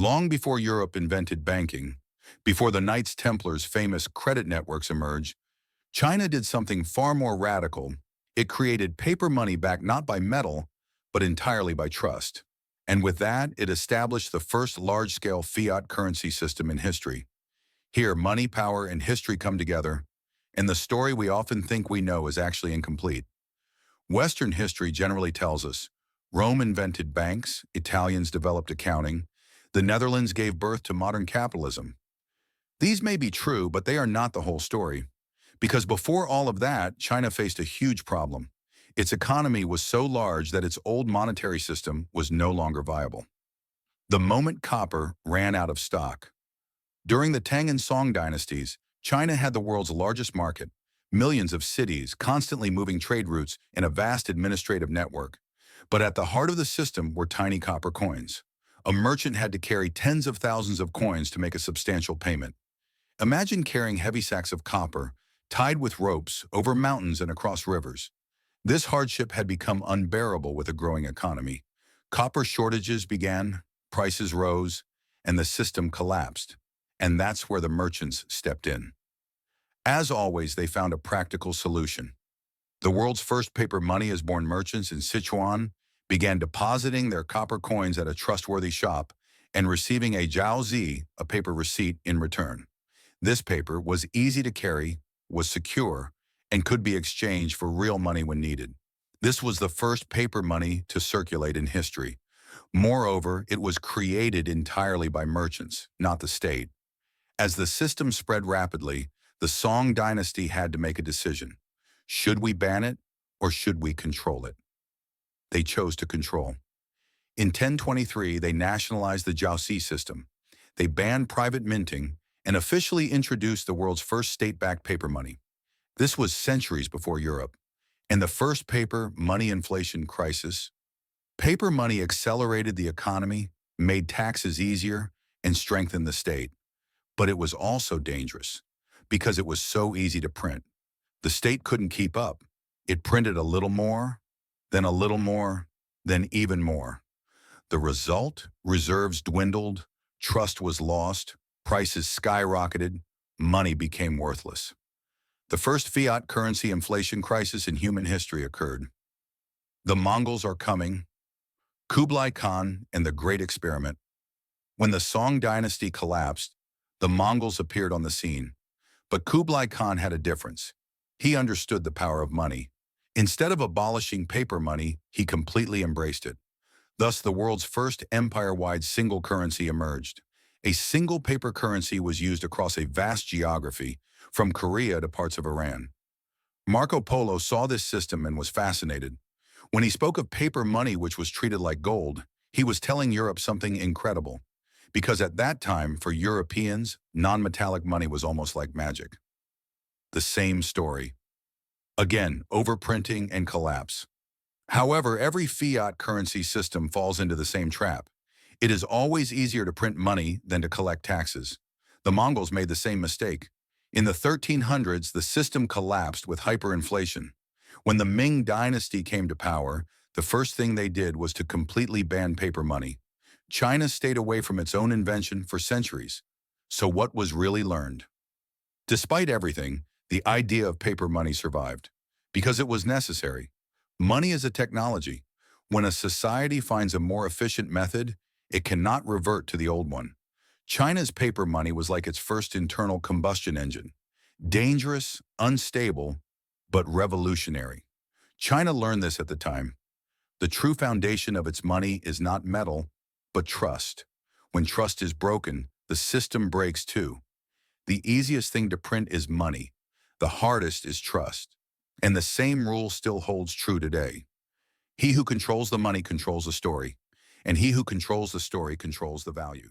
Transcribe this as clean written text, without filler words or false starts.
Long before Europe invented banking, before the Knights Templar's famous credit networks emerged, China did something far more radical. It created paper money backed not by metal, but entirely by trust. And with that, it established the first large-scale fiat currency system in history. Here, money, power, and history come together, and the story we often think we know is actually incomplete. Western history generally tells us Rome invented banks, Italians developed accounting, the Netherlands gave birth to modern capitalism. These may be true, but they are not the whole story. Because before all of that, China faced a huge problem. Its economy was so large that its old monetary system was no longer viable. The moment copper ran out of stock. During the Tang and Song dynasties, China had the world's largest market, millions of cities, constantly moving trade routes, and a vast administrative network. But at the heart of the system were tiny copper coins. A merchant had to carry tens of thousands of coins to make a substantial payment. Imagine carrying heavy sacks of copper, tied with ropes, over mountains and across rivers. This hardship had become unbearable with a growing economy. Copper shortages began, prices rose, and the system collapsed. And that's where the merchants stepped in. As always, they found a practical solution. The world's first paper money as born merchants in Sichuan began depositing their copper coins at a trustworthy shop and receiving a jiaozi, a paper receipt, in return. This paper was easy to carry, was secure, and could be exchanged for real money when needed. This was the first paper money to circulate in history. Moreover, it was created entirely by merchants, not the state. As the system spread rapidly, the Song dynasty had to make a decision. Should we ban it or should we control it? They chose to control. In 1023, they nationalized the jiaozi system. They banned private minting and officially introduced the world's first state-backed paper money. This was centuries before Europe. And the first paper money inflation crisis. Paper money accelerated the economy, made taxes easier, and strengthened the state. But it was also dangerous because it was so easy to print. The state couldn't keep up. It printed a little more, then a little more, then even more. The result? Reserves dwindled, trust was lost, prices skyrocketed, money became worthless. The first fiat currency inflation crisis in human history occurred. The Mongols are coming. Kublai Khan and the Great Experiment. When the Song dynasty collapsed, the Mongols appeared on the scene. But Kublai Khan had a difference. He understood the power of money. Instead of abolishing paper money, he completely embraced it. Thus, the world's first empire-wide single currency emerged. A single paper currency was used across a vast geography, from Korea to parts of Iran. Marco Polo saw this system and was fascinated. When he spoke of paper money which was treated like gold, he was telling Europe something incredible. Because at that time, for Europeans, non-metallic money was almost like magic. The same story. Again, overprinting and collapse. However, every fiat currency system falls into the same trap. It is always easier to print money than to collect taxes. The Mongols made the same mistake. In the 1300s, the system collapsed with hyperinflation. When the Ming dynasty came to power, the first thing they did was to completely ban paper money. China stayed away from its own invention for centuries. So what was really learned? Despite everything, the idea of paper money survived. Because it was necessary. Money is a technology. When a society finds a more efficient method, it cannot revert to the old one. China's paper money was like its first internal combustion engine. Dangerous, unstable, but revolutionary. China learned this at the time. The true foundation of its money is not metal, but trust. When trust is broken, the system breaks too. The easiest thing to print is money. The hardest is trust. And the same rule still holds true today. He who controls the money controls the story, and he who controls the story controls the value.